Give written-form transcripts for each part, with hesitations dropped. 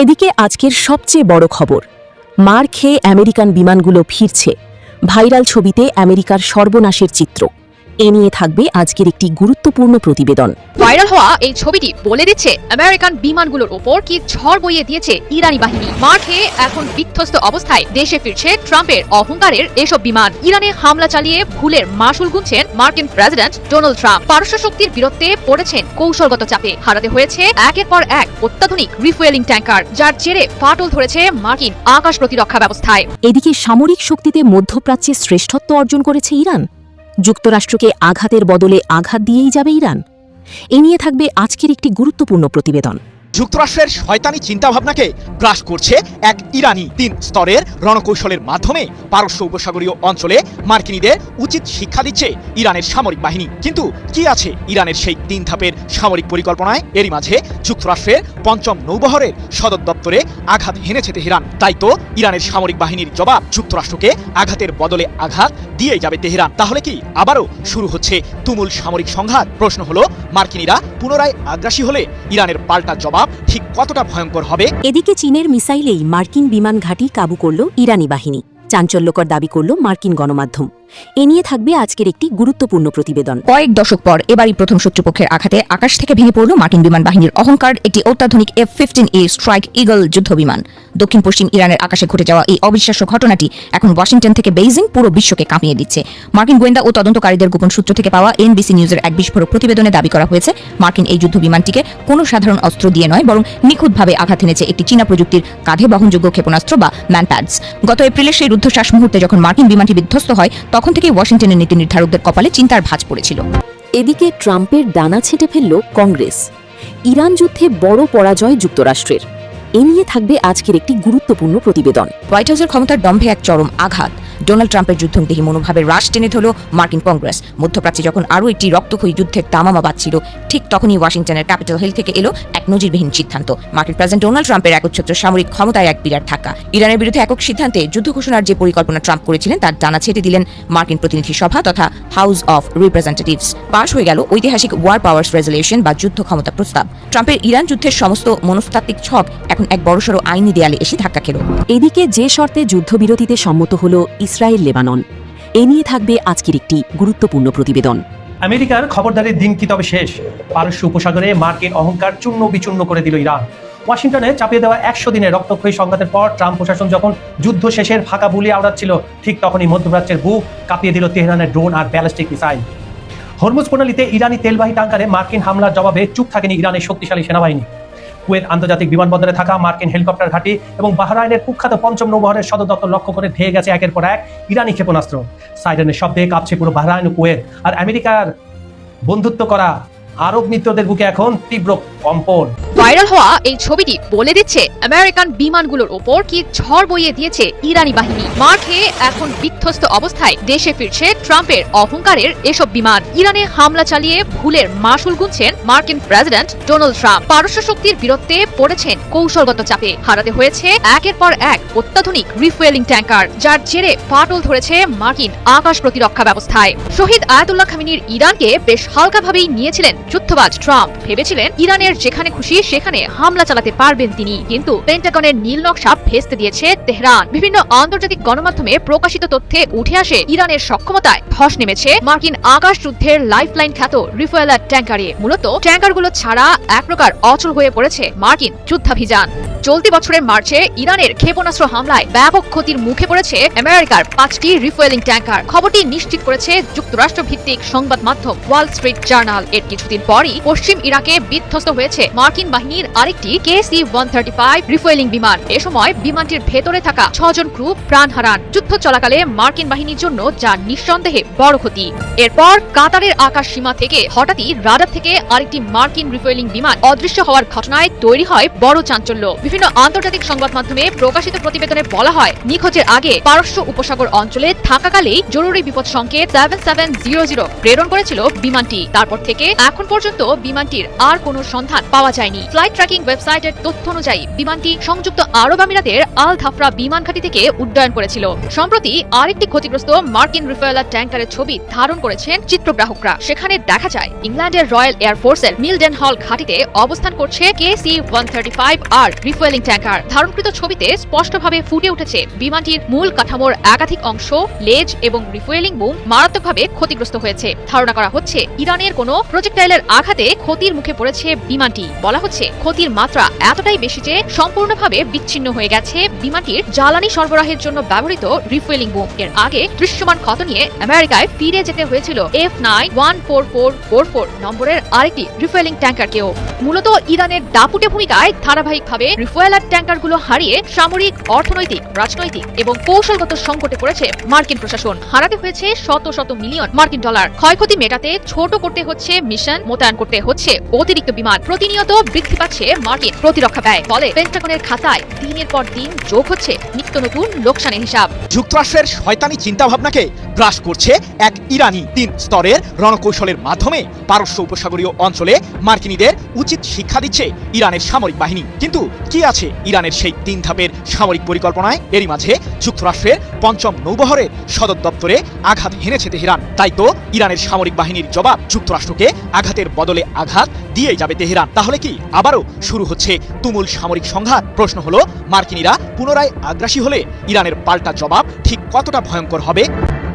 এদিকে আজকের সবচেয়ে বড় খবর, মার খেয়ে আমেরিকান বিমানগুলো ফিরছে। ভাইরাল ছবিতে আমেরিকার সর্বনাশের চিত্র। এ নিয়ে থাকবে আজকের একটি গুরুত্বপূর্ণ প্রতিবেদন। ভাইরাল হওয়া এই ছবিটি বলে দিচ্ছে আমেরিকান বিমানগুলোর ওপর কি ঝড় বইয়ে দিয়েছে ইরানি বাহিনী। মার খেয়ে এখন বিধ্বস্ত অবস্থায় দেশে ফিরছে ট্রাম্পের অহংকারের এসব বিমান। ইরানে হামলা চালিয়ে ভুলের মাসুল গুনছেন মার্কিন প্রেসিডেন্ট ডোনাল্ড ট্রাম্প। পারস্য শক্তির বিরুদ্ধে পড়েছেন কৌশলগত চাপে। হারাতে হয়েছে একের পর এক অত্যাধুনিক রিফুয়েলিং ট্যাঙ্কার, যার জেরে ফাটল ধরেছে মার্কিন আকাশ প্রতিরক্ষা ব্যবস্থায়। এদিকে সামরিক শক্তিতে মধ্যপ্রাচ্যে শ্রেষ্ঠত্ব অর্জন করেছে ইরান। যুক্তরাষ্ট্রকে আঘাতের বদলে আঘাত দিয়েই যাবে ইরান। এ নিয়ে থাকবে আজকের একটি গুরুত্বপূর্ণ প্রতিবেদন। যুক্তরাষ্ট্রের শয়তানি চিন্তাভাবনাকে গ্রাস করছে এক ইরানি 3 স্তরের রণকৌশলের মাধ্যমে পারস্য উপসাগরীয় অঞ্চলে মার্কিনীদের উচিত শিক্ষা দিচ্ছে ইরানের সামরিক বাহিনী। কিন্তু কি আছে ইরানের সেই 3 ধাপের সামরিক পরিকল্পনায়? এরই মাঝে যুক্তরাষ্ট্রের 5ম নৌবহরের সদর দপ্তরে আঘাত হেনেছে তেহরান। তাই তো ইরানের সামরিক বাহিনীর জবাব, যুক্তরাষ্ট্রকে আঘাতের বদলে আঘাত দিয়ে যাবে তেহরান। তাহলে কি আবারও শুরু হচ্ছে তুমুল সামরিক সংঘাত? প্রশ্ন হলো, মার্কিনীরা পুনরায় আগ্রাসী হলে ইরানের পাল্টা জবাব ঠিক কতটা ভয়ঙ্কর হবে? এদিকে চীনের মিসাইলেই মার্কিন বিমান ঘাঁটি কাবু করল ইরানি বাহিনী। চাঞ্চল্যকর দাবি করল মার্কিন গণমাধ্যম। এ নিয়ে থাকবে আজকের একটি গুরুত্বপূর্ণ প্রতিবেদন। কয়েক দশক পর এবারই প্রথম শত্রুপক্ষের আঘাতে আকাশ থেকে ভেঙে পড়ল মার্কিন বিমান বাহিনীর অহংকার, একটি অত্যাধুনিক F-15A স্ট্রাইক ঈগল যুদ্ধ বিমান। দক্ষিণ পশ্চিম ইরানের আকাশে ঘটে যাওয়া এই অবিশ্বাস্য ঘটনাটি এখন ওয়াশিংটন থেকে বেইজিং পুরো বিশ্বকে কাঁপিয়ে দিচ্ছে। মার্কিন গোয়েন্দা ও তদন্তকারীদের গোপন সূত্র থেকে পাওয়া NBC নিউজের এক বিস্ফোরক প্রতিবেদনে দাবি করা হয়েছে, মার্কিন এই যুদ্ধ বিমানটিকে কোনো সাধারণ অস্ত্র দিয়ে নয়, বরং নিখুঁতভাবে আঘাত এনেছে একটি চীনা প্রযুক্তির কাঁধে বহনযোগ্য ক্ষেপণাস্ত্র বা ম্যানপ্যাডস। গত এপ্রিলের সেই রুদ্ধশ্বাস মুহূর্তে যখন মার্কিন বিমানটি বিধ্বস্ত হয়, তখন থেকেই ওয়াশিংটনের নীতি নির্ধারকদের কপালে চিন্তার ভাঁজ পড়েছিল। এদিকে ট্রাম্পের ডানা ছেঁটে ফেলল কংগ্রেস। ইরান যুদ্ধে বড় পরাজয় যুক্তরাষ্ট্রের। এ নিয়ে থাকবে আজকের একটি গুরুত্বপূর্ণ প্রতিবেদন। হোয়াইট হাউসের ক্ষমতার দম্ভে এক চরম আঘাত। ডোনাল্ড ট্রাম্পের যুদ্ধংদেহী মনোভাবের হ্রাস টেনে ধরল মার্কিন কংগ্রেস। মধ্যপ্রাচ্যে যখন আরও একটি রক্তক্ষয়ী যুদ্ধের তামামা বাজছিল, ঠিক তখনই ওয়াশিংটনের ক্যাপিটাল হিল থেকে এলো এক নজিরবিহীন সিদ্ধান্ত। মার্কিন প্রেসিডেন্ট ডোনাল্ড ট্রাম্পের একচ্ছত্র সামরিক ক্ষমতায় এক বিরাট ধাক্কা। ইরানের বিরুদ্ধে একক সিদ্ধান্তে যুদ্ধ ঘোষণার যে পরিকল্পনা ট্রাম্প করেছিলেন, তার ডানা ছেঁটে দিলেন মার্কিন প্রতিনিধি সভা তথা হাউস অফ রিপ্রেজেন্টেটিভস। পাশ হয়ে গেল ঐতিহাসিক ওয়ার পাওয়ার্স রেজলিউশন বা যুদ্ধ ক্ষমতা প্রস্তাব। ট্রাম্পের ইরান যুদ্ধের সমস্ত মনস্তাত্ত্বিক ছক এখন এক বড়সড় আইনি দেয়ালে এসে ধাক্কা খেল। এদিকে যে শর্তে যুদ্ধবিরতিতে সম্মত হল ইসরায়েল লেবানন। এ নিয়ে থাকবে আজকের একটি গুরুত্বপূর্ণ প্রতিবেদন। আমেরিকার খবরদারির দিন কি তবে শেষ? পারস্য উপসাগরে মার্কিন অহংকার চূর্ণ বিচূর্ণ করে দিল ইরান। ওয়াশিংটনে চাপিয়ে দেওয়া 100 দিনের রক্তক্ষয়ী সংঘাতের পর ট্রাম্প প্রশাসন যখন যুদ্ধ শেষের ফাঁকা বুলি আওড়াচ্ছিল, ঠিক তখনই মধ্যপ্রাচ্যের বুক কাঁপিয়ে দিল তেহরানের ড্রোন আর ব্যালিস্টিক মিসাইল। হরমুজ প্রণালীতে ইরানি তেলবাহী ট্যাঙ্কারে মার্কিন হামলার জবাবে চুপ থাকেনি ইরানের শক্তিশালী সেনাবাহিনী। কুয়েত আন্তর্জাতিক বিমানবন্দরে থাকা মার্কিন হেলিকপ্টার ঘাঁটি এবং বাহরাইনের কুখ্যাত 5ম নৌবহরের সদর দপ্তর লক্ষ্য করে ধেয়ে গেছে একের পর এক ইরানি ক্ষেপণাস্ত্র। সাইরেনের শব্দে কাঁপছে পুরো বাহরাইন ও কুয়েত। আর আমেরিকার বন্ধুত্ব করা আরব মিত্রদের বুকে এখন তীব্র কম্পন। ভাইরাল হওয়া এই ছবিটি বলে দিচ্ছে আমেরিকান বিমানগুলোর ওপর কি ঝড় বইয়ে দিয়েছে ইরানি বাহিনী। মার খেয়ে এখন বিধ্বস্ত অবস্থায় দেশে ফিরছে ট্রাম্পের অহংকারের এসব বিমান। ইরানে হামলা চালিয়ে ভুলের মাসুল গুনছেন মার্কিন প্রেসিডেন্ট ডোনাল্ড ট্রাম্প। পারস্য শক্তির বিরুদ্ধে পড়েছেন কৌশলগত চাপে। হারাতে হয়েছে একের পর এক অত্যাধুনিক রিফুয়েলিং ট্যাঙ্কার, যার জেরে ফাটল ধরেছে মার্কিন আকাশ প্রতিরক্ষা ব্যবস্থায়। শহীদ আয়াতুল্লাহ খামেনির ইরানকে বেশ হালকাভাবেই নিয়েছিলেন যুদ্ধবাজ ট্রাম্প। ভেবেছিলেন ইরানের যেখানে খুশি সেখানে হামলা চালাতে পারবেন তিনি, কিন্তু পেন্টাগনের নীল নকশা ভেস্তে দিয়েছে তেহরান। বিভিন্ন আন্তর্জাতিক গণমাধ্যমে প্রকাশিত তথ্যে উঠে আসে ইরানের সক্ষমতায় ধস নেমেছে মার্কিন আকাশ যুদ্ধের লাইফলাইন খ্যাত রিফুয়েলার ট্যাঙ্কারে। মূলত ট্যাঙ্কারগুলো ছাড়া এক প্রকার অচল হয়ে পড়েছে মার্কিন যুদ্ধাভিযান। চলতি বছরের মার্চে ইরানের ক্ষেপণাস্ত্র হামলায় ব্যাপক ক্ষতির মুখে পড়েছে আমেরিকার 5টি রিফুয়েলিং ট্যাঙ্কার। খবরটি নিশ্চিত করেছে যুক্তরাষ্ট্র ভিত্তিক সংবাদ মাধ্যম ওয়াল স্ট্রিট জার্নাল। এর কিছুদিন পরই পশ্চিম ইরাকে বিধ্বস্ত হয়েছে মার্কিন বাহিনীর আরেকটি KC-135 রিফুয়েলিং বিমান। এ সময় বিমানটির ভেতরে থাকা 6 জন ক্রু প্রাণ হারান। যুদ্ধ চলাকালে মার্কিন বাহিনীর জন্য যা নিঃসন্দেহে বড় ক্ষতি। এরপর কাতারের আকাশ সীমা থেকে হঠাৎই রাডার থেকে আরেকটি মার্কিন রিফুয়েলিং বিমান অদৃশ্য হওয়ার ঘটনায় তৈরি হয় বড় চাঞ্চল্য। বিভিন্ন আন্তর্জাতিক সংবাদ মাধ্যমে প্রকাশিত প্রতিবেদনে বলা হয়, নিখোঁজের আগে পারস্য উপসাগর অঞ্চলে থাকাকালেই জরুরি বিপদ সংকেত 7700 প্রেরণ করেছিল বিমানটি। তারপর থেকে এখন পর্যন্ত বিমানটির আর কোনো সন্ধান পাওয়া যায়নি। ফ্লাইট ট্র্যাকিং ওয়েবসাইটের তথ্য অনুযায়ী বিমানটি সংযুক্ত আরব আমিরাতের আল ধাফরা বিমান ঘাঁটি থেকে উড্ডয়ন করেছিল। সম্প্রতি আরেকটি ক্ষতিগ্রস্ত মার্কিন রিফুয়েলার ট্যাঙ্কারের ছবি ধারণ করেছেন চিত্রগ্রাহকরা। সেখানে দেখা যায় ইংল্যান্ডের রয়্যাল এয়ারফোর্সের মিলডেন হল ঘাঁটিতে অবস্থান করছে KC-135R রিফুয়েলিং ট্যাঙ্কার। ধারণকৃত ছবিতে স্পষ্টভাবে ফুটে উঠেছে বিমানটির মূল কাঠামোর একাধিক অংশ, লেজ এবং রিফুয়েলিং বুম মারাত্মকভাবে ক্ষতিগ্রস্ত হয়েছে। ধারণা করা হচ্ছে ইরানের কোনো প্রজেক্টাইলের আঘাতে ক্ষতির মুখে পড়েছে বিমানটি। বলা হচ্ছে ক্ষতির মাত্রা এতটাই বেশি যে সম্পূর্ণভাবে বিচ্ছিন্ন হয়ে গেছে বিমানটির জ্বালানি সরবরাহের জন্য ব্যবহৃত রিফুয়েলিং বুম। এর আগে দৃশ্যমান ক্ষত নিয়ে আমেরিকায় ফিরে যেতে হয়েছিল F9-14444 নম্বরের আরেকটি রিফুয়েলিং ট্যাঙ্কারকেও। মূলত ইরানের দাপুটে ভূমিকায় ধারাবাহিকভাবে রিফুয়েলার ট্যাঙ্কারগুলো হারিয়ে সামরিক, অর্থনৈতিক, রাজনৈতিক এবং কৌশলগত সংকটে পড়েছে মার্কিন প্রশাসন। হারাতে হয়েছে শত শত মিলিয়ন মার্কিন ডলার। ক্ষয়ক্ষতি মেটাতে ছোট করতে হচ্ছে মিশন, মোতায়েন করতে হচ্ছে অতিরিক্ত বিমান। প্রতিনিয়ত বৃদ্ধি পাচ্ছে মার্কিন প্রতিরক্ষা ব্যয়। ফলে পেন্টাগনের খাতায় দিনের পর দিন যোগ হচ্ছে নিত্য নতুন লোকসানের হিসাব। যুক্তরাষ্ট্রের শয়তানি চিন্তাভাবনাকে গ্রাস করছে এক ইরানি। 3 স্তরের রণকৌশলের মাধ্যমে পারস্য উপসাগরীয় অঞ্চলে মার্কিনীদের উচিত শিক্ষা দিচ্ছে ইরানের সামরিক বাহিনী। কিন্তু কি আছে ইরানের সেই 3 ধাপের সামরিক পরিকল্পনায়? এরই মাঝে যুক্তরাষ্ট্রের ৫ম নৌবহরের সদর দপ্তরে আঘাত হেনেছে তেহরান। তাই তো ইরানের সামরিক বাহিনীর জবাব, যুক্তরাষ্ট্রকে আঘাতের বদলে আঘাত দিয়েই যাবে তেহরান। তাহলে কি আবারও শুরু হচ্ছে তুমুল সামরিক সংঘাত? প্রশ্ন হলো, মার্কিনীরা পুনরায় আগ্রাসী হলে ইরানের পাল্টা জবাব ঠিক কতটা ভয়ঙ্কর হবে?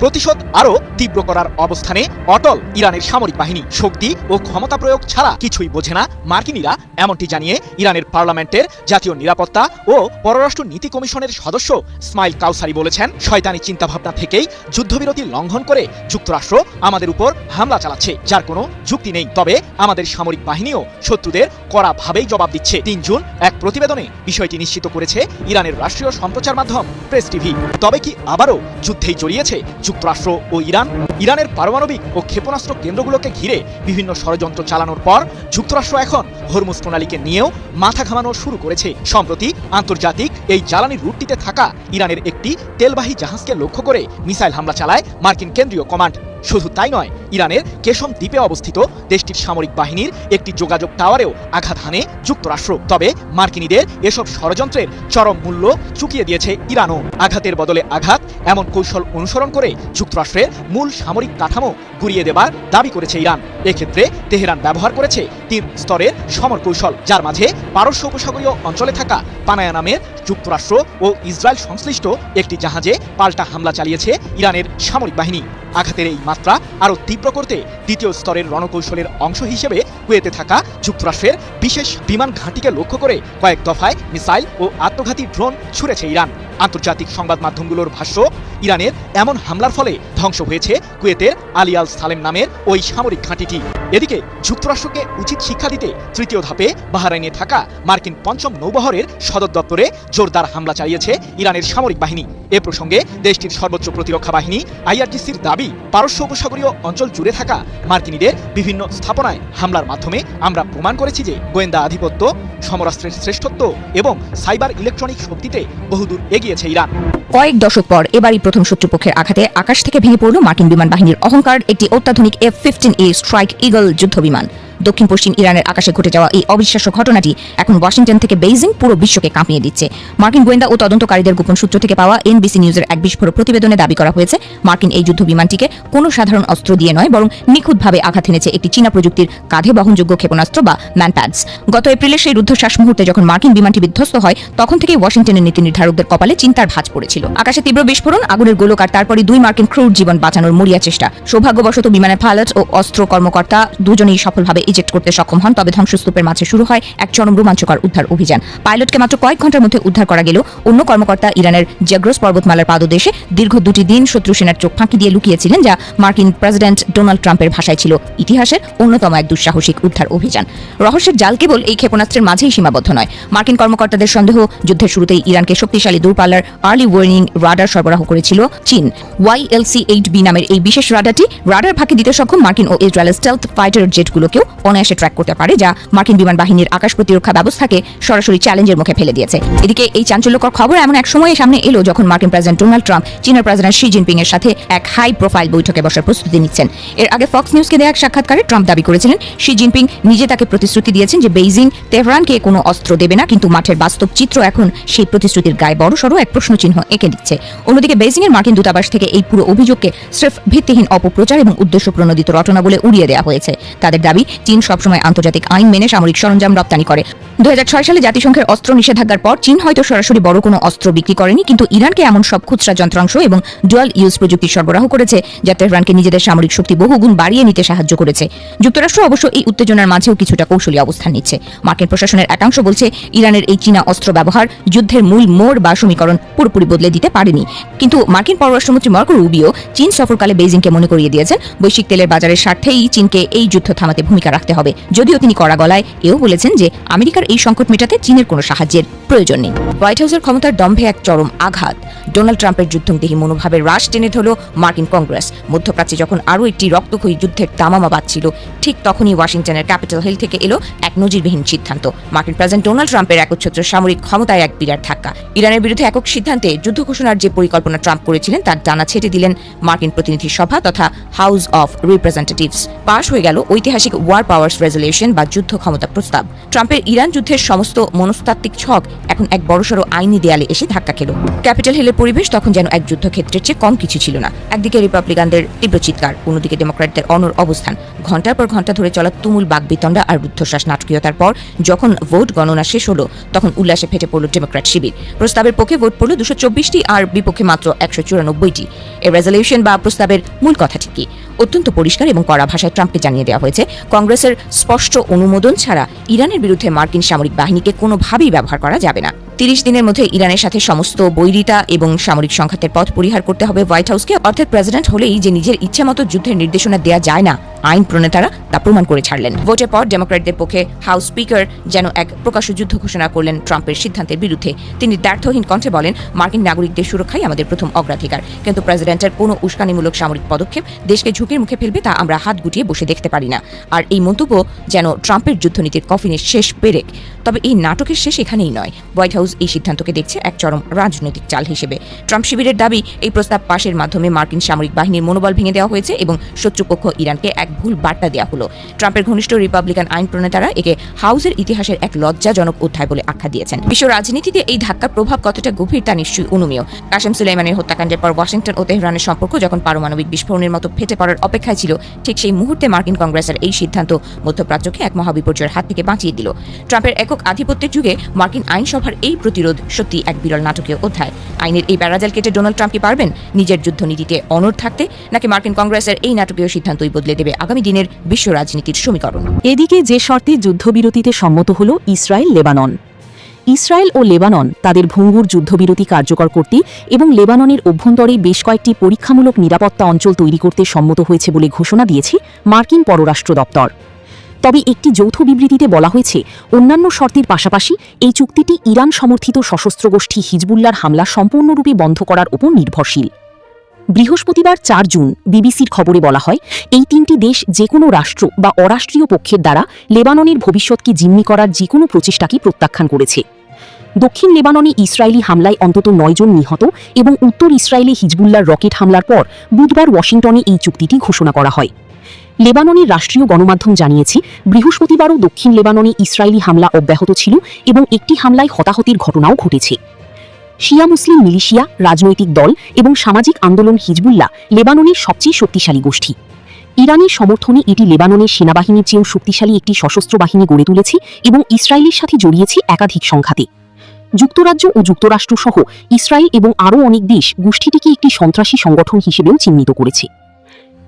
প্রতিশোধ আরও তীব্র করার অবস্থানে অটল ইরানের সামরিক বাহিনী। শক্তি ও ক্ষমতা প্রয়োগ ছাড়া কিছুই বোঝে না মার্কিনীরা, এমনটি জানিয়ে ইরানের পার্লামেন্টের জাতীয় নিরাপত্তা ও পররাষ্ট্র নীতি কমিশনের সদস্য ইসমাইল কাউসারি বলেছেন, শয়তানি চিন্তাভাবনা থেকেই যুদ্ধবিরতি লঙ্ঘন করে যুক্তরাষ্ট্র আমাদের উপর হামলা চালাচ্ছে, যার কোনো যুক্তি নেই। তবে আমাদের সামরিক বাহিনীও শত্রুদের কড়াভাবেই জবাব দিচ্ছে। 3 জুন এক প্রতিবেদনে বিষয়টি নিশ্চিত করেছে ইরানের রাষ্ট্রীয় সম্প্রচার মাধ্যম প্রেস টিভি। তবে কি আবারও যুদ্ধেই জড়িয়েছে যুক্তরাষ্ট্র ও ইরান? ইরানের পারমাণবিক ও ক্ষেপণাস্ত্র কেন্দ্রগুলোকে ঘিরে বিভিন্ন ষড়যন্ত্র চালানোর পর যুক্তরাষ্ট্র এখন হরমুজ প্রণালীকে নিয়েও মাথা ঘামানো শুরু করেছে। সম্প্রতি আন্তর্জাতিক এই জ্বালানি রুটটিতে থাকা ইরানের একটি তেলবাহী জাহাজকে লক্ষ্য করে মিসাইল হামলা চালায় মার্কিন কেন্দ্রীয় কমান্ড। শুধু তাই নয়, ইরানের কেশম দ্বীপে অবস্থিত দেশটির সামরিক বাহিনীর একটি যোগাযোগ টাওয়ারেও আঘাত হানে যুক্তরাষ্ট্র। তবে মার্কিনীদের এসব ষড়যন্ত্রের চরম মূল্য চুকিয়ে দিয়েছে ইরানও। আঘাতের বদলে আঘাত এমন কৌশল অনুসরণ করে যুক্তরাষ্ট্রের মূল সামরিক কাঠামো গুঁড়িয়ে দেবার দাবি করেছে ইরান। এক্ষেত্রে তেহরান ব্যবহার করেছে 3 স্তরের সমর কৌশল, যার মাঝে পারস্য উপসাগরীয় অঞ্চলে থাকা পানায়া নামের যুক্তরাষ্ট্র ও ইসরায়েল সংশ্লিষ্ট একটি জাহাজে পাল্টা হামলা চালিয়েছে ইরানের সামরিক বাহিনী। আঘাতের এই মাত্রা আরও তীব্র করতে 2য় স্তরের রণকৌশলের অংশ হিসেবে কুয়েতে থাকা যুক্তরাষ্ট্রের বিশেষ বিমান ঘাঁটিকে লক্ষ্য করে কয়েক দফায় মিসাইল ও আত্মঘাতী ড্রোন ছুড়েছে ইরান। আন্তর্জাতিক সংবাদ মাধ্যমগুলোর ভাষ্য, ইরানের এমন হামলার ফলে ধ্বংস হয়েছে কুয়েতের আলী আল সালেম নামের ওই সামরিক ঘাঁটিটি। এদিকে যুক্তরাষ্ট্রকে উচিত শিক্ষা দিতে 3য় ধাপে বাহরাইনে থাকা মার্কিন 5ম নৌবহরের সদর দপ্তরে জোরদার হামলা চালিয়েছে ইরানের সামরিক বাহিনী। এ প্রসঙ্গে দেশটির সর্বোচ্চ প্রতিরক্ষা বাহিনী IRGCর দাবি, পারস্য উপসাগরীয় অঞ্চল জুড়ে থাকা মার্কিনীদের বিভিন্ন স্থাপনায় হামলার মাধ্যমে আমরা প্রমাণ করেছি যে গোয়েন্দা আধিপত্য, সমরাস্ত্রের শ্রেষ্ঠত্ব এবং সাইবার ইলেকট্রনিক শক্তিতে বহুদূর এগিয়েছে ইরান। কয়েক দশক পর এবারই প্রথম শত্রুপক্ষের আঘাতে আকাশ থেকে ভেঙে পড়ল মার্কিন বিমান বাহিনীর অহংকার, একটি অত্যাধুনিক F-15A স্ট্রাইক ঈগল যুদ্ধ বিমান। দক্ষিণ পশ্চিম ইরানের আকাশে ঘটে যাওয়া এই অবিশ্বাস্য ঘটনাটি এখন ওয়াশিংটন থেকে বেইজিং পুরো বিশ্বকে কাঁপিয়ে দিচ্ছে। মার্কিন গোয়েন্দা ও তদন্তকারীদের গোপন সূত্র থেকে পাওয়া NBC নিউজের এক বিস্ফোরক প্রতিবেদনে দাবি করা হয়েছে, মার্কিন এই যুদ্ধ বিমানটিকে কোনো সাধারণ অস্ত্র দিয়ে নয়, বরং নিখুঁতভাবে আঘাত এনেছে একটি চীনা প্রযুক্তির কাঁধে বহনযোগ্য ক্ষেপণাস্ত্র বা ম্যানপ্যাডস। গত এপ্রিলে সেই রুদ্ধশ্বাস মুহূর্তে যখন মার্কিন বিমানটি বিধ্বস্ত হয়, তখন থেকেই ওয়াশিংটনের নীতি নির্ধারকদের কপালে চিন্তার ভাঁজ পড়েছিল। আকাশে তীব্র বিস্ফোরণ, আগুনের গোলক আর তারপরই 2 মার্কিন ক্রুর জীবন বাঁচানোর মরিয়া চেষ্টা। সৌভাগ্যবশত বিমানের পাইলট ও অস্ত্র কর্মকর্তা দুজনেই সফলভাবে ইজেক্ট করতে সক্ষম হন। তবে ধ্বংসস্তূপের মাঝে শুরু হয় এক চরম রোমাঞ্চকর উদ্ধার অভিযান। পাইলটকে মাত্র কয়েক ঘন্টার মধ্যে উদ্ধার করা গেলেও অন্য কর্মকর্তা ইরানের জাগ্রস পর্বতমালার পাদদেশে দীর্ঘ 2টি দিন শত্রু সেনার চোখ ফাঁকি দিয়ে লুকিয়েছিলেন, যা মার্কিন প্রেসিডেন্ট ডোনাল্ড ট্রাম্পের ভাষায় ছিল ইতিহাসের অন্যতম এক দুঃসাহসিক উদ্ধার অভিযান। রহস্যের জাল কেবল এই ক্ষেপণাস্ত্রের মাঝেই সীমাবদ্ধ নয়। মার্কিন কর্মকর্তাদের সন্দেহ, যুদ্ধের শুরুতেই ইরানকে শক্তিশালী দূরপাল্লার আর্লি ওয়ার্নিং রাডার সরবরাহ করেছিল চীন। YLC-8B নামের এই বিশেষ রাডারটি রাডার ফাঁকি দিতে সক্ষম মার্কিন ও ইসরায়েলের স্টেলথ ফাইটার জেটগুলোকেও অনায়াসে ট্র্যাক করতে পারে, যা মার্কিন বিমান বাহিনীর আকাশ প্রতিরক্ষা ব্যবস্থাকে সরাসরি চ্যালেঞ্জের মুখে ফেলে দিয়েছে। এদিকে এই চাঞ্চল্যকর খবর এমন এক সময়ে সামনে এলো যখন মার্কিন প্রেসিডেন্ট ডোনাল্ড ট্রাম্প চীনের প্রেসিডেন্ট শি জিনপিং এর সাথে এক হাই প্রোফাইল বৈঠকে বসার প্রস্তুতি নিচ্ছেন। এর আগে ফক্স নিউজকে দেয়া এক সাক্ষাৎকারে ট্রাম্প দাবি করেছিলেন শি জিনপিং নিজে তাকে প্রতিশ্রুতি দিয়েছেন যে বেইজিং তেহরানকে কোনো অস্ত্র দেবে না, কিন্তু মাঠের বাস্তব চিত্র এখন সেই প্রতিশ্রুতির গায়ে বড়সড় এক প্রশ্নচিহ্ন এঁকে দিচ্ছে। অন্যদিকে বেইজিং এর মার্কিন দূতাবাস থেকে এই পুরো অভিযোগকে স্রেফ ভিত্তিহীন অপপ্রচার এবং উদ্দেশ্যপ্রণোদিত রটনা বলে উড়িয়ে দেওয়া হয়েছে। তাদের দাবি, চীন সবসময় আন্তর্জাতিক আইন মেনে সামরিক সরঞ্জাম রপ্তানি করে। 2006 সালে জাতিসংঘের অস্ত্র নিষেধাজ্ঞার পর চীন হয়তো সরাসরি বড় কোনো অস্ত্র বিক্রি করেনি, কিন্তু ইরানকে এমন সব খুচরা যন্ত্রাংশ এবং ডুয়াল ইউজ প্রযুক্তি সরবরাহ করেছে যা তেহরানকে নিজেদের সামরিক শক্তি বহুগুণ বাড়িয়ে নিতে সাহায্য করেছে। যুক্তরাষ্ট্র অবশ্য এই উত্তেজনার মাঝেও কিছুটা কৌশলী অবস্থান নিচ্ছে। মার্কিন প্রশাসনের একাংশ বলছে ইরানের এই চীনা অস্ত্র ব্যবহার যুদ্ধের মূল মোড় বা সমীকরণ পুরোপুরি বদলে দিতে পারেনি। কিন্তু মার্কিন পররাষ্ট্রমন্ত্রী মার্কো রুবিও চীন সফরকালে বেইজিংকে মনে করিয়ে দিয়েছেন বৈশ্বিক তেলের বাজারের স্বার্থেই চীনকে এই যুদ্ধ থামাতে ভূমিকা রাখতে হবে। যদিও তিনি কড়া গলায় এও বলেছেন যে আমেরিকার এই সংকট মেটাতে চীনের কোনো সাহায্যের প্রয়োজন নেই। হোয়াইট হাউসের ক্ষমতার দম্ভে এক চরম আঘাত। ডোনাল্ড ট্রাম্পের যুদ্ধংদেহী মনোভাবের হ্রাস টেনে ধরল মার্কিন কংগ্রেস। মধ্যপ্রাচ্যে যখন আরও একটি রক্তক্ষয়ী যুদ্ধের দামামা বাজছিল, ঠিক তখনই ওয়াশিংটনের ক্যাপিটাল হিল থেকে এলো এক নজিরবিহীন সিদ্ধান্ত। মার্কিন প্রেসিডেন্ট ডোনাল্ড ট্রাম্পের একচ্ছত্র সামরিক ক্ষমতায় এক বিরাট ধাক্কা। ইরানের বিরুদ্ধে একক সিদ্ধান্তে যুদ্ধ ঘোষণার যে পরিকল্পনা ট্রাম্প করেছিলেন তার ডানা ছেটে দিলেন মার্কিন প্রতিনিধি সভা তথা হাউস অফ রিপ্রেজেন্টেটিভস। পাশ হয়ে গেল ঐতিহাসিক ওয়ার পাওয়ার্স রেজলিউশন বা যুদ্ধ ক্ষমতা প্রস্তাব। ট্রাম্পের ইরান যুদ্ধের সমস্ত মনস্তাত্ত্বিক ছক এখন এক বড়সড় আইনি দেয়ালে এসে ধাক্কা খেল। ক্যাপিটাল হিলের পরিবেশ তখন যেন এক যুদ্ধক্ষেত্রের চেয়ে কম কিছু ছিল না। একদিকে রিপাবলিকানদের তীব্র চিৎকার, অন্যদিকে ডেমোক্র্যাটদের অনড় অবস্থান। ঘন্টার পর ঘন্টা ধরে চলা তুমুল বাকবিতণ্ডা আর রুদ্ধশ্বাস নাটকীয়তার পর যখন ভোট গণনা শেষ হলো, তখন উল্লাসে ফেটে পড়ল ডেমোক্র্যাট শিবির। প্রস্তাবের পক্ষে ভোট পড়ল 224টি আর বিপক্ষে মাত্র 194টি। এই রেজলিউশন বা প্রস্তাবের মূল কথাটি কি? অত্যন্ত পরিষ্কার এবং কড়া ভাষায় ট্রাম্পকে জানিয়ে দেওয়া হয়েছে, কংগ্রেসের স্পষ্ট অনুমোদন ছাড়া ইরানের বিরুদ্ধে মার্কিন সামরিক বাহিনীকে কোনোভাবেই ব্যবহার করা যাবে না। 30 দিনের মধ্যে ইরানের সাথে সমস্ত বৈরিতা এবং সামরিক সংঘাতের পথ পরিহার করতে হবে হোয়াইট হাউসকে। অর্থাৎ প্রেসিডেন্ট হলেই যে নিজের ইচ্ছামতো যুদ্ধের নির্দেশনা দেওয়া যায় না, আইন প্রণেতারা তা প্রমাণ করে ছাড়লেন। ভোটের পর ডেমোক্র্যাটদের পক্ষে হাউস স্পিকার যেন এক প্রকাশ্য যুদ্ধ ঘোষণা করলেন ট্রাম্পের সিদ্ধান্তের বিরুদ্ধে। তিনি দ্ব্যর্থহীন কণ্ঠে বলেন, মার্কিন নাগরিকদের সুরক্ষাই আমাদের প্রথম অগ্রাধিকার, কিন্তু প্রেসিডেন্টের কোনো উস্কানিমূলক সামরিক পদক্ষেপ দেশকে ঝুঁকির মুখে ফেলবে তা আমরা হাত গুটিয়ে বসে দেখতে পারি না। আর এই মন্তব্য যেন ট্রাম্পের যুদ্ধনীতির কফিনের শেষ পেরেক। তবে এই নাটকের শেষ এখানেই নয়। হোয়াইট হাউস এই সিদ্ধান্তকে দেখছে এক চরম রাজনৈতিক চাল হিসেবে। ট্রাম্প শিবিরের দাবি, এই প্রস্তাব পাশের মাধ্যমে মার্কিন সামরিক বাহিনীর মনোবল ভেঙে দেওয়া হয়েছে এবং শত্রুপক্ষ ইরানকে এক ভুল বার্তা দেওয়া হলো। ট্রাম্পের ঘনিষ্ঠ রিপাবলিকান আইন প্রণেতারা একে হাউসের ইতিহাসের এক লজ্জাজনক অধ্যায় বলে আখ্যা দিয়েছেন। বিশ্ব রাজনীতিতে এই ধাক্কার প্রভাব কতটা গভীর তা নিশ্চয়ই অনুমেয়। কাসেম সুলাইমানের হত্যাকাণ্ডের পর ওয়াশিংটন ও তেহরানের সম্পর্ক যখন পারমাণবিক বিস্ফোরণের মতো ফেটে পড়ার অপেক্ষায় ছিল, ঠিক সেই মুহূর্তে মার্কিন কংগ্রেসের এই সিদ্ধান্ত মধ্যপ্রাচ্যকে এক মহাবিপর্যয়ের হাত থেকে বাঁচিয়ে দিল। ট্রাম্পের একক আধিপত্যের যুগে মার্কিন আইনসভার এই প্রতিরোধ সত্যি এক বিরল নাটকীয় অধ্যায়। আইনের এই বেড়াজাল কেটে ডোনাল্ড ট্রাম্প কি পারবেন নিজের যুদ্ধনীতিতে অনড় থাকতে, নাকি মার্কিন কংগ্রেসের এই নাটকীয় সিদ্ধান্তই বদলে দেবে আগামী দিনের বিশ্ব রাজনীতির সমীকরণ? এদিকে যে শর্তে যুদ্ধবিরতিতে সম্মত হল ইসরায়েল লেবানন। ইসরায়েল ও লেবানন তাদের ভঙ্গুর যুদ্ধবিরতি কার্যকর করতে এবং লেবাননের অভ্যন্তরে বেশ কয়েকটি পরীক্ষামূলক নিরাপত্তা অঞ্চল তৈরি করতে সম্মত হয়েছে বলে ঘোষণা দিয়েছে মার্কিন পররাষ্ট্র দপ্তর। তবে একটি যৌথ বিবৃতিতে বলা হয়েছে, অন্যান্য শর্তের পাশাপাশি এই চুক্তিটি ইরান সমর্থিত সশস্ত্র গোষ্ঠী হিজবুল্লার হামলা সম্পূর্ণরূপে বন্ধ করার উপর নির্ভরশীল। বৃহস্পতিবার 4 জুন বিবিসির খবরে বলা হয়, এই তিনটি দেশ যে কোনো রাষ্ট্র বা অরাষ্ট্রীয় পক্ষের দ্বারা লেবাননের ভবিষ্যৎকে জিম্মি করার যে কোনো প্রচেষ্টাকে প্রত্যাখ্যান করেছে। দক্ষিণ লেবাননে ইসরায়েলি হামলায় অন্তত 9 জন নিহত এবং উত্তর ইসরায়েলে হিজবুল্লার রকেট হামলার পর বুধবার ওয়াশিংটনে এই চুক্তিটি ঘোষণা করা হয়। লেবাননের রাষ্ট্রীয় গণমাধ্যম জানিয়েছে, বৃহস্পতিবারও দক্ষিণ লেবাননে ইসরায়েলি হামলা অব্যাহত ছিল এবং একটি হামলায় হতাহতের ঘটনাও ঘটেছে। শিয়া মুসলিম মিলিশিয়া, রাজনৈতিক দল এবং সামাজিক আন্দোলন হিজবুল্লাহ লেবাননের সবচেয়ে শক্তিশালী গোষ্ঠী। ইরানের সমর্থনে এটি লেবাননের সেনাবাহিনীর চেয়েও শক্তিশালী একটি সশস্ত্র বাহিনী গড়ে তুলেছে এবং ইসরায়েলের সাথে জড়িয়েছে একাধিক সংঘাতে। যুক্তরাজ্য ও যুক্তরাষ্ট্র সহ ইসরায়েল এবং আরও অনেক দেশ গোষ্ঠীটিকে একটি সন্ত্রাসী সংগঠন হিসেবেও চিহ্নিত করেছে।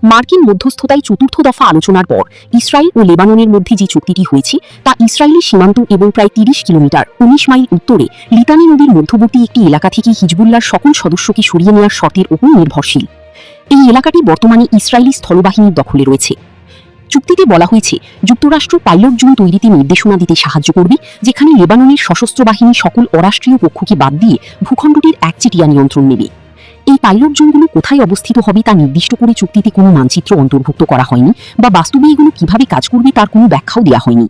মার্কিন মধ্যস্থতায় চতুর্থ দফা আলোচনার পর ইসরায়েল ও লেবাননের মধ্যে যে চুক্তিটি হয়েছে তা ইসরায়েলি সীমান্ত এবং প্রায় 30 কিলোমিটার 19 মাইল উত্তরে লিতানি নদীর মধ্যবর্তী একটি এলাকা থেকে হিজবুল্লাহর সকল সদস্যকে সরিয়ে নেওয়ার শর্তের উপর নির্ভরশীল। এই এলাকাটি বর্তমানে ইসরায়েলি স্থলবাহিনীর দখলে রয়েছে। চুক্তিতে বলা হয়েছে, যুক্তরাষ্ট্র পাইলট জোন তৈরিতে নির্দেশনা দিতে সাহায্য করবে, যেখানে লেবাননের সশস্ত্র বাহিনী সকল অরাষ্ট্রীয় পক্ষকে বাদ দিয়ে ভূখণ্ডটির একচেটিয়া নিয়ন্ত্রণ নেবে। এই পাইলট জোনগুলো কোথায় অবস্থিত হবে তা নির্দিষ্ট করে চুক্তিতে কোনো মানচিত্র অন্তর্ভুক্ত করা হয়নি বা বাস্তবে এগুলো কিভাবে কাজ করবে তার কোনো ব্যাখ্যাও দেওয়া হয়নি।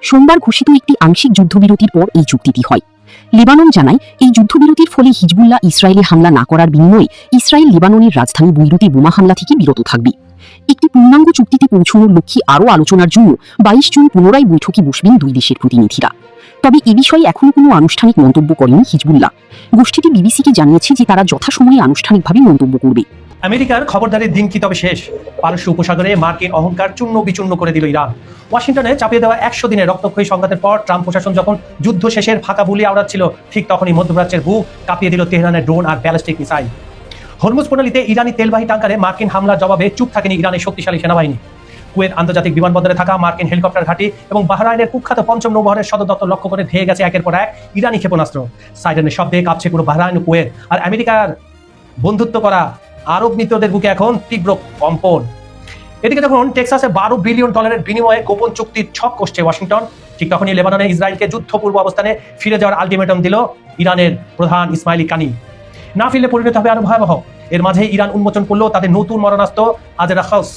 সোমবার ঘোষিত একটি আংশিক যুদ্ধবিরতির পর এই চুক্তিটি হয়। লেবানন জানায় এই যুদ্ধবিরতির ফলে হিজবুল্লাহ ইসরায়েলে হামলা না করার বিনিময়ে ইসরায়েল লেবাননের রাজধানী বৈরুতে বোমা হামলা থেকে বিরত থাকবে। একটি পূর্ণাঙ্গ চুক্তিতে পৌঁছানোর লক্ষ্যে আরও আলোচনার জন্য 22 জুন পুনরায় বৈঠকে বসবেন দুই দেশের প্রতিনিধিরা। তবে এ বিষয়ে এখনও কোনো আনুষ্ঠানিক মন্তব্য করেনি হিজবুল্লাহ। গোষ্ঠীটি বিবিসিকে জানিয়েছে যে তারা যথাসময়ে আনুষ্ঠানিকভাবে মন্তব্য করবে। আমেরিকার খবরদারির দিন কি তবে শেষ? পারস্য উপসাগরে মার্কিন অহংকার চূর্ণ বিচূর্ণ করে দিল ইরান। ওয়াশিংটনে চাপিয়ে দেওয়া 100 দিনের রক্তক্ষয়ী সংঘাতের পর ট্রাম্প প্রশাসন যখন যুদ্ধ শেষের ফাঁকা বুলি আওড়াচ্ছিল, ঠিক তখনই মধ্যপ্রাচ্যের বুক কাঁপিয়ে দিল তেহরানের ড্রোন আর ব্যালিস্টিক মিসাইল। হরমুজ প্রণালীতে ইরানি তেলবাহী ট্যাঙ্কারে মার্কিন হামলার জবাবে চুপ থাকেনি ইরানের শক্তিশালী সেনাবাহিনী। কুয়েত আন্তর্জাতিক বিমানবন্দরে থাকা মার্কিন হেলিকপ্টার ঘাঁটি এবং বাহরাইনের কুখ্যাত পঞ্চম নৌবহরের সদর দপ্তর লক্ষ্য করে ধেয়ে গেছে একের পর এক ইরানি ক্ষেপণাস্ত্র। সাইরেনের শব্দে কাঁপছে পুরো বাহরাইন ও কুয়েত। আর আমেরিকার বন্ধুত্ব করা আরব মিত্রদের বুকে এখন তীব্র কম্পন। এদিকে যখন টেক্সাসে $12 বিলিয়ন বিনিময়ে গোপন চুক্তির ছক কষছে ওয়াশিংটন, ঠিক তখনই লেবাননে ইসরায়েলকে যুদ্ধপূর্ব অবস্থানে ফিরে যাওয়ার আলটিমেটাম দিল ইরানের প্রধান ইসমাইলি কানি। না ফিরলে পরিণত হবে আরো ভয়াবহ। এর মাঝে ইরান উন্মোচন করলো তাদের নতুন মরণাস্ত্র আজরাখাস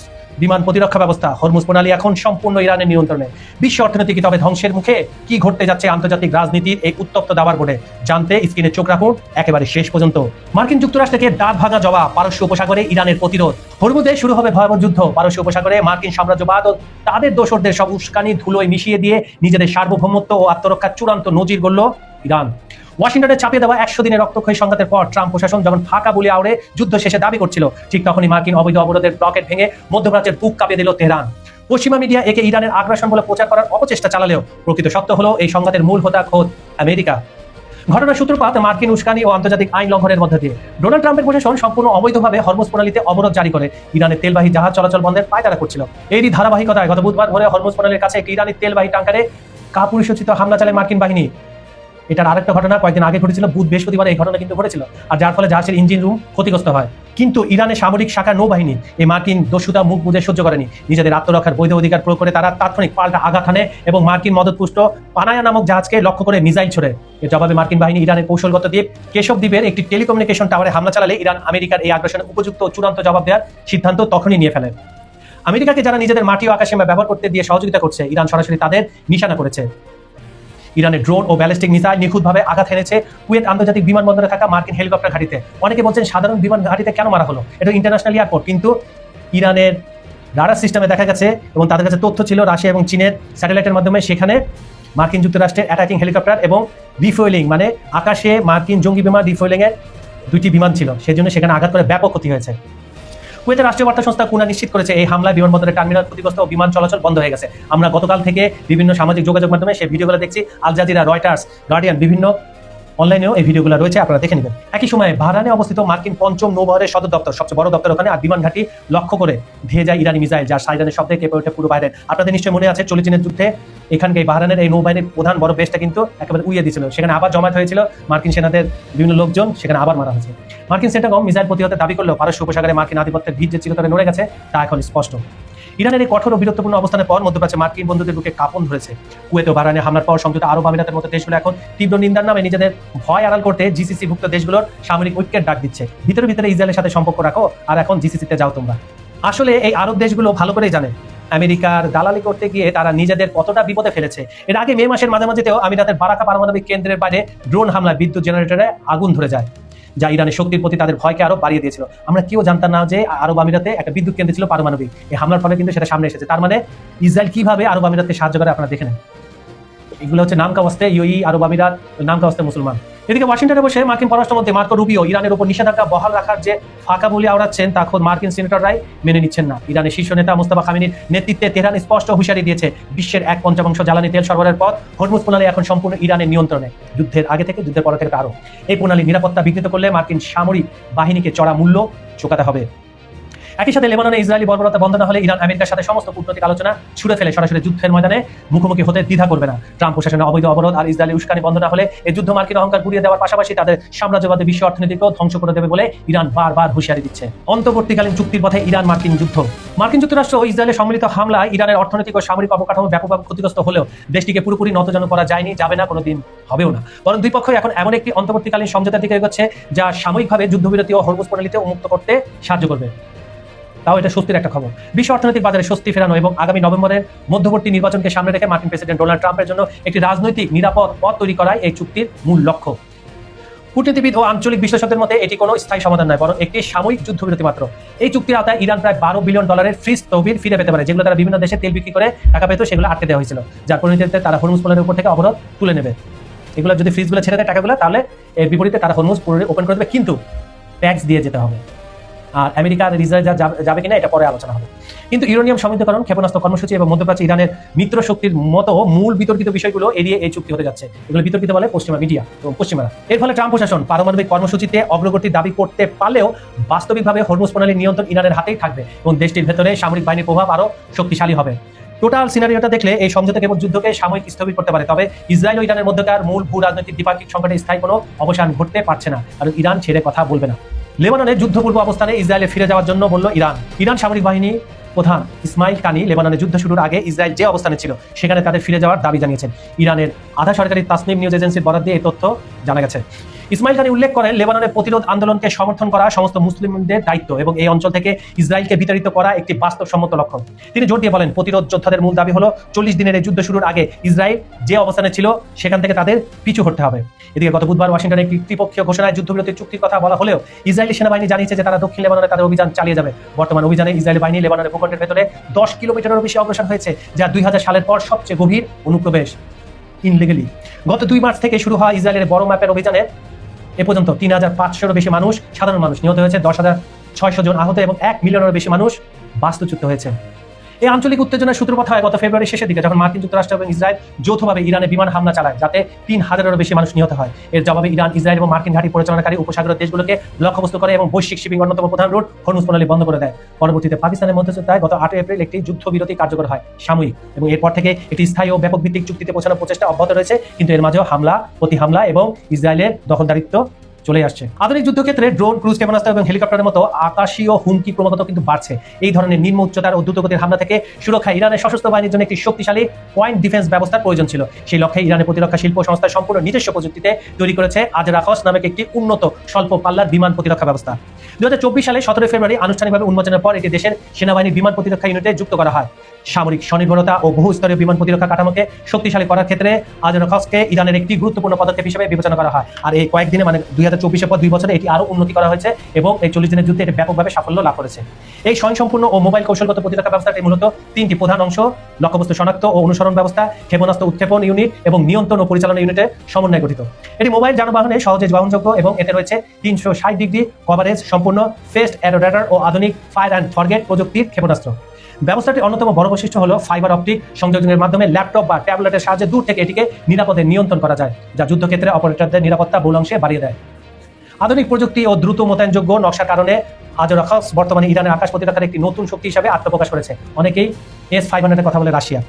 বিমান প্রতিরক্ষা ব্যবস্থা। হরমুজ প্রণালী এখন সম্পূর্ণ ইরানের নিয়ন্ত্রণে। বিশ্ব অর্থনীতি কি তবে ধ্বংসের মুখে? কি ঘটতে যাচ্ছে আন্তর্জাতিক রাজনীতির এই উত্তপ্ত দাবার বোর্ডে? জানতে স্ক্রিনে চোখ রাখুন একেবারে শেষ পর্যন্ত। মার্কিন যুক্তরাষ্ট্রকে দাঁত ভাঙা জবাব, পারস্য উপসাগরে ইরানের প্রতিরোধ। হরমুজে শুরু হবে ভয়াবহ যুদ্ধ। পারস্য উপসাগরে মার্কিন সাম্রাজ্যবাদ ও তাদের দোসরদের সব উস্কানি ধুলোয় মিশিয়ে দিয়ে নিজেদের সার্বভৌমত্ব ও আত্মরক্ষার চূড়ান্ত নজির গড়ল ইরান। ওয়াশিংটনে চাপিয়ে দেওয়া 100 দিনের রক্তক্ষয়ী সংঘাতের পর ট্রাম্প প্রশাসন যখন ফাঁকা বুলি আওড়ে যুদ্ধ শেষে দাবি করছিল, ঠিক তখনই মার্কিন অবৈধ অবরোধের ব্লকেট ভেঙে মধ্যপ্রাচ্যের বুক কাঁপিয়ে দিল তেহরান। পশ্চিমা মিডিয়া একে ইরানের আগ্রাসন বলে প্রচার করার অপচেষ্টা চালালেও প্রকৃত সত্য হলো এই সংঘাতের মূল হোতা খোদ আমেরিকা। ঘটনার সূত্রপাত মার্কিন উস্কানি ও আন্তর্জাতিক আইন লঙ্ঘনের মধ্যে দিয়ে। ডোনাল্ড ট্রাম্পের প্রশাসন সম্পূর্ণ অবৈধভাবে হরমুজ প্রণালীতে অবরোধ জারি করে ইরানের তেলবাহী জাহাজ চলাচল বন্ধের পায়তারা করছিল। এরই ধারাবাহিকতায় গত বুধবার ভোরে হরমুজ প্রণালীর কাছে একটি ইরানি তেলবাহী ট্যাঙ্কারে কাপুরুষোচিত হামলা চালায় মার্কিন বাহিনী। এটার আরেকটা ঘটনা কয়েকদিন আগে ঘটেছিল, বৃহস্পতিবার এই ঘটনা কিন্তু ঘটেছিল, আর যার ফলে জাহাজের ইঞ্জিন রুম ক্ষতিগ্রস্ত হয়। কিন্তু ইরানের সামরিক শাখা নৌবাহিনী এই মার্কিন দস্যুতা মুখ বুঝে সহ্য করেনি। নিজেদের আত্মরক্ষার বৈধ অধিকার প্রয়োগ করে তারা তাৎক্ষণিক পাল্টা আঘাত হানে এবং মার্কিন মদতপুষ্ট পানায়া নামক জাহাজকে লক্ষ্য করে মিসাইল ছোড়ে। এর জবাবে মার্কিন বাহিনী ইরানের কৌশলগত দ্বীপ কেশব দ্বীপের একটি টেলিকমিউনিকেশন টাওয়ারে হামলা চালালে ইরান আমেরিকার এই আগ্রাসনের উপযুক্ত চূড়ান্ত জবাব দেওয়ার সিদ্ধান্ত তখনই নিয়ে ফেলে। আমেরিকাকে যারা নিজেদের মাটি ও আকাশসীমা ব্যবহার করতে দিয়ে সহযোগিতা করছে, ইরান সরাসরি তাদের নিশানা করেছে। ইরানের ড্রোন ও ব্যালিস্টিক মিসাইল নিখুঁতভাবে আঘাত হেনেছে কুয়েত আন্তর্জাতিক বিমানবন্দরে থাকা মার্কিন হেলিকপ্টার ঘাঁটিতে। অনেকে বলছেন সাধারণ বিমান ঘাঁটিতে কেন মারা হলো, এটা ইন্টারন্যাশনাল এয়ারপোর্ট। কিন্তু ইরানের রাডার সিস্টেমে দেখা গেছে এবং তাদের কাছে তথ্য ছিল রাশিয়া এবং চীনের স্যাটেলাইটের মাধ্যমে সেখানে মার্কিন যুক্তরাষ্ট্রের অ্যাটাকিং হেলিকপ্টার এবং রিফুয়েলিং মানে আকাশে মার্কিন জঙ্গি বিমান রিফুয়েলিংয়ের 2টি বিমান ছিল, সেজন্য সেখানে আঘাত করে ব্যাপক ক্ষতি হয়েছে। কুয়েতের রাষ্ট্রীয় বার্তা সংস্থা কুনা নিশ্চিত করেছে এই হামলায় বিমানবন্দরের টার্মিনাল ক্ষতিগ্রস্ত ও বিমান চলাচল বন্ধ হয়ে গেছে। আমরা গতকাল থেকে বিভিন্ন সামাজিক যোগাযোগ মাধ্যমে সেই ভিডিওগুলো দেখছি। আল জাজিরা, রয়টার্স, গার্ডিয়ান বিভিন্ন অনলাইনেও এই ভিডিওগুলো রয়েছে, আপনারা দেখে নেবেন। একই সময়ে বাহরাইনে অবস্থিত মার্কিন পঞ্চম নৌবহরের সদর দপ্তর, সবচেয়ে বড় দপ্তর ওখানে, আর বিমান ঘাঁটি লক্ষ্য করে ধেয়ে যায় ইরানি মিসাইল, যার সাইরেনের শব্দে কেঁপে ওঠে পুরো বাইরে। আপনাদের নিশ্চয়ই মনে আছে চল্লিশ যুদ্ধে এখানকে বাহরাইনের এই নৌবাহিনীর প্রধান বড় বেসটা কিন্তু একেবারে উড়িয়ে দিয়েছিল। সেখানে আবার জমায়েত হয়েছিল মার্কিন সেনাদের বিভিন্ন লোকজন, সেখানে আবার মারা হয়েছে। মার্কিন সেন্টাকম মিসাইল প্রতিহতের দাবি করলেও পারস্য উপসাগরে মার্কিন আধিপত্যের ভিত যে চিরতরে নড়ে গেছে তা এখন স্পষ্ট। ইরানের এই কঠোর ও বীরত্বপূর্ণ অবস্থানের পর মধ্যপ্রাচ্যে মার্কিন বন্ধুদের বুকে কাঁপন ধরেছে। কুয়েত ও বাহরাইনে হামলার পর সংযুক্ত আরব আমিরাতের মতো দেশগুলো এখন তীব্র নিন্দার নামে নিজেদের ভয় আড়াল করতে জিসিসি ভুক্ত দেশগুলোর সামরিক ঐক্যের ডাক দিচ্ছে। ভিতরে ভিতরে ইসরায়েলের সাথে সম্পর্ক রাখো আর এখন জিসিসিতে যাও তোমরা। আসলে এই আরব দেশগুলো ভালো করেই জানে আমেরিকার দালালি করতে গিয়ে তারা নিজেদের কতটা বিপদে ফেলেছে। এর আগে মে মাসের মাঝামাঝিতেও আমিরাতের বারাকা পারমাণবিক কেন্দ্রের বাইরে ড্রোন হামলায় বিদ্যুৎ জেনারেটরে আগুন ধরে যায়, যা ইরানের শক্তির প্রতি তাদের ভয়কে আরো বাড়িয়ে দিয়েছিল। আমরা কেউ জানতাম না যে আরব আমিরাতে একটা বিদ্যুৎ কেন্দ্র ছিল পারমাণবিক। এই হামলার ফলে কিন্তু সেটা সামনে এসেছে। তার মানে ইসরায়েল কিভাবে আরব আমিরাতকে সাহায্য করে আপনারা দেখে নেন। এগুলো হচ্ছে নাম কাওয়াস্তে ইউই আরব আমিরাত, নাম কাওয়াস্তে মুসলমান। এদিকে ওয়াশিংটনে বসে মার্কিন পররাষ্ট্রমন্ত্রী মার্কো রুবিও ইরানের উপর নিষেধাজ্ঞা বহাল রাখার যে ফাঁকা বলে আওড়াচ্ছেন তা খোদ মার্কিন সিনেটররাই মেনে নিচ্ছেন না। ইরানের শীর্ষ নেতা মুস্তাফা খামেনির নেতৃত্বে তেহরান স্পষ্ট হুঁশিয়ারি দিয়েছে, বিশ্বের 1/5 জ্বালানি তেল সরবরাহের পথ হরমুজ প্রণালী এখন সম্পূর্ণ ইরানের নিয়ন্ত্রণে। যুদ্ধের আগে থেকে, যুদ্ধের পর থেকে আরও এই প্রণালীর নিরাপত্তা বিঘ্নিত করলে মার্কিন সামরিক বাহিনীকে চড়া মূল্য চোকাতে হবে। একই সাথে লেবাননে ইসরায়েলি বর্বরতা বন্ধ না হলে ইরান আমেরিকার সাথে সমস্ত কূটনৈতিক আলোচনা ছুড়ে ফেলে সরাসরি যুদ্ধের ময়দানে মুখোমুখি হতে দ্বিধা করবে না। ট্রাম্প প্রশাসনের অবৈধ অবরোধ আর ইসরায়েলি উস্কানি বন্ধ না হলে এই যুদ্ধ মার্কিন অহংকার গুড়িয়ে দেওয়ার পাশাপাশি তাদের সাম্রাজ্যবাদী বিশ্ব অর্থনীতিকেও ধ্বংস করে দেবে বলে ইরান বারবার হুঁশিয়ারি দিচ্ছে। অন্তর্বর্তীকালীন চুক্তির পথে ইরান মার্কিন যুদ্ধ। মার্কিন যুক্তরাষ্ট্র ও ইসরায়েলের সম্মিলিত হামলায় ইরানের অর্থনৈতিক ও সামরিক অবকাঠামো ব্যাপকভাবে ক্ষতিগ্রস্ত হলেও দেশটিকে পুরোপুরি নতজানু করা যায়নি, যাবে না, কোনোদিন হবেও না। বরং দুই পক্ষই এখন এমন একটি অন্তর্বর্তীকালীন সমঝোতার দিকে এগোচ্ছে যা সাময়িকভাবে যুদ্ধবিরতি ও হরমুজ প্রণালীতে উন্মুক্ত করতে সাহায্য করবে। তাও এটা স্বস্তির একটা খবর। বিশ্ব অর্থনৈতিক বাজারে স্বস্তি ফেরানো এবং আগামী নভেম্বরের মধ্যবর্তী নির্বাচনকে সামনে রেখে মার্কিন প্রেসিডেন্ট ডোনাল্ড ট্রাম্পের জন্য একটি রাজনৈতিক নিরাপদ পথ তৈরি করাই এই চুক্তির মূল লক্ষ্য। কূটনীতিবিদ ও আঞ্চলিক বিশ্লেষকদের মতে এটি কোনো স্থায়ী সমাধান নয়, বরং একটি সাময়িক যুদ্ধবিরতি মাত্র। এই চুক্তির আওতায় ইরান প্রায় $12 বিলিয়ন ফ্রিজ তহবিল ফিরে পেতে পারে, যেগুলো তারা বিভিন্ন দেশে তেল বিক্রি করে টাকা পেত, সেগুলো আটকে দেওয়া হয়েছিল, যার পরিণতিতে তারা হরমুজ প্রণালীর উপর থেকে অবরোধ তুলে নেবে। এগুলো যদি ফ্রিজগুলো ছেড়ে দেয় টাকাগুলো, তাহলে এর বিপরীতে তারা হরমুজ ওপেন করে দেবে, কিন্তু ট্যাক্স দিয়ে যেতে হবে। আর আমেরিকা আর ইসরায়েল যাবে কিনা এটা পরে আলোচনা হবে। কিন্তু ইউরেনিয়াম সমৃদ্ধকরণ, ক্ষেপণাস্ত্র কর্মসূচি এবং মধ্যপ্রাচ্যে ইরানের মিত্র শক্তির মতো মূল বিতর্কিত বিষয়গুলো এড়িয়ে এই চুক্তি হতে যাচ্ছে। এগুলো বিতর্কিত বলে পশ্চিমা মিডিয়া এবং পশ্চিমারা। এর ফলে ট্রাম্প প্রশাসন পারমাণবিক কর্মসূচিতে অগ্রগতির দাবি করতে পারলেও বাস্তবিকভাবে হরমুজ প্রণালীর নিয়ন্ত্রণ ইরানের হাতেই থাকবে এবং দেশটির ভেতরে সামরিক বাহিনীর প্রভাব আরও শক্তিশালী হবে। টোটাল সিনারিওটা দেখলে এই সমঝোতা কেবল যুদ্ধকে সাময়িক স্থগিত করতে পারে, তবে ইসরায়েল ও ইরানের মধ্যকার মূল ভূ রাজনৈতিক দ্বিপাক্ষিক সংকটে স্থায়ী কোনো অবসান ঘটতে পারছে না, আর ইরান ছেড়ে কথা বলবে না। লেবাননের যুদ্ধপূর্ব অবস্থানে ইসরায়েলে ফিরে যাওয়ার জন্য বলল ইরান সামরিক বাহিনী প্রধান ইসমাইল কানি লেবাননে যুদ্ধ শুরুর আগে ইসরায়েল যে অবস্থানে ছিল সেখানে তাদের ফিরে যাওয়ার দাবি জানিয়েছেন। ইরানের আধা সরকারি তাসনিম নিউজ এজেন্সির বরাত দিয়ে এই তথ্য জানা গেছে। ইসমাইল কানি উল্লেখ করেন, লেবাননের প্রতিরোধ আন্দোলনকে সমর্থন করা সমস্ত মুসলিমদের দায়িত্ব এবং এই অঞ্চল থেকে ইসরায়েলকে বিতাড়িত করা একটি বাস্তবসম্মত লক্ষ্য। তিনি জোর দিয়ে বলেন, প্রতিরোধ যোদ্ধাদের মূল দাবি হলো 40 দিনের এই যুদ্ধ শুরুর আগে ইসরায়েল যে অবস্থানে ছিল সেখান থেকে তাদের পিছু হটতে হবে। এদিকে গত বুধবার ওয়াশিংটনে একটি ত্রিপক্ষীয় ঘোষণায় যুদ্ধবিরতির চুক্তির কথা বলা হলেও ইসরায়েলি সেনাবাহিনী জানিয়েছে যে তারা দক্ষিণ লেবাননে তাদের অভিযান চালিয়ে যাবে। বর্তমান অভিযানে ইসরায়েলি বাহিনী লেবাননের ভূখণ্ডের ভেতরে 10 কিলোমিটারেরও বেশি অগ্রসর হয়েছে, যা 2000 সালের পর সবচেয়ে গভীর অনুপ্রবেশ ইনলিগালি। গত 2 মার্চ থেকে শুরু হওয়া ইসরায়েলের বড় মাপের অভিযানে এ পর্যন্ত 3500-এরও বেশি মানুষ, সাধারণ মানুষ নিহত হয়েছে, 10,600 জন আহত এবং 1 মিলিয়নেরও বেশি মানুষ বাস্তুচ্যুত হয়েছে। এই আঞ্চলিক উত্তেজনার সূত্রপাত হয় গত ফেব্রুয়ারির শেষের দিকে, যখন মার্কিন যুক্তরাষ্ট্র এবং ইসরায়েল যৌথভাবে ইরানে বিমান হামলা চালায়, যাতে 3000-এরও বেশি মানুষ নিহত হয়। এর জবাবে ইরান, ইসরায়েল এবং মার্কিন ঘাঁটি পরিচালনাকারী উপসাগরের দেশগুলোকে লক্ষ্যবস্তু করে এবং বৈশ্বিক শিপিং অন্যতম প্রধান রুট হরমুজ প্রণালী বন্ধ করে দেয়। পরবর্তীতে পাকিস্তানের মধ্যস্থতায় গত 8 এপ্রিল একটি যুদ্ধবিরতি কার্যকর হয়, সাময়িক, এবং এরপর থেকে একটি স্থায়ী ও ব্যাপক ভিত্তিক চুক্তিতে পৌঁছানোর প্রচেষ্টা অব্যাহত রয়েছে, কিন্তু এর মাঝেও হামলা, প্রতি হামলা এবং ইসরায়েলের দখলদারিত্ব চলে আসছে। আধুনিক যুদ্ধক্ষেত্রে ড্রোন, ক্রুজ ক্ষেপণাস্ত্র এবং হেলিকপ্টারের মতো আকাশীয় হুমকি ক্রমাগত কিন্তু বাড়ছে। এই ধরনের নিম্ন উচ্চতার ও দ্রুতগতির হামলা থেকে সুরক্ষা ইরানের সশস্ত্র বাহিনীর জন্য একটি শক্তিশালী পয়েন্ট ডিফেন্স ব্যবস্থার প্রয়োজন ছিল। সেই লক্ষ্যে ইরানের প্রতিরক্ষা শিল্প সংস্থা সম্পূর্ণ নিজস্ব প্রযুক্তিতে তৈরি করেছে আজরাখস নামক একটি উন্নত স্বল্প পাল্লার বিমান প্রতিরক্ষা ব্যবস্থা। 2024 সালে 17 ফেব্রুয়ারি আনুষ্ঠানিকভাবে উন্মোচনের পর এটি দেশের সেনাবাহিনীর বিমান প্রতিরক্ষা ইউনিটে যুক্ত করা হয়। সামরিক স্বনির্ভরতা ও বহু স্তরীয় বিমান প্রতিরক্ষা কাঠামোকে শক্তিশালী করার ক্ষেত্রে আজরাখসকে ইরানের একটি গুরুত্বপূর্ণ পদক্ষেপ হিসেবে বিবেচনা করা হয়। আর এই কয়েকদিনে, মানে 2024-এর পর 2 বছরে, এটি আরও উন্নতি করা হয়েছে এবং এই 40 দিনের যুদ্ধে এটি ব্যাপকভাবে সাফল্য লাভ করেছে। এই স্বয়ংসম্পূর্ণ ও মোবাইল কৌশলগত প্রতিরক্ষা ব্যবস্থাটি মূলত 3টি প্রধান অংশ: লক্ষ্যবস্তু শনাক্ত ও অনুসরণ ব্যবস্থা, ক্ষেপণাস্ত্র উৎক্ষেপণ ইউনিট এবং নিয়ন্ত্রণ ও পরিচালনা ইউনিটের সমন্বয়ে গঠিত। এটি মোবাইল যানবাহনে সহজে বহনযোগ্য এবং এতে রয়েছে 360 ডিগ্রি কভারেজ সম্পূর্ণ ফেস্ট অ্যারো রাডার ও আধুনিক ফায়ার অ্যান্ড ফরগেট প্রযুক্তির ক্ষেপণাস্ত্র। ব্যবস্থাটির অন্যতম বড় বৈশিষ্ট্য হলো ফাইবার অপটিক সংযোজনের মাধ্যমে ল্যাপটপ বা ট্যাবলেটের সাহায্যে দূর থেকে এটিকে নিরাপদে নিয়ন্ত্রণ করা যায়, যা যুদ্ধক্ষেত্রে অপারেটরদের নিরাপত্তা বহুল অংশে বাড়িয়ে দেয়। আধুনিক প্রযুক্তি ও দ্রুত মোতায়েনযোগ্য নকশার কারণে আজরাখস বর্তমানে ইরানের আকাশ প্রতিরক্ষার একটি নতুন শক্তি হিসাবে আত্মপ্রকাশ করেছে। অনেকেই S-500-এর কথা বলে রাশিয়া।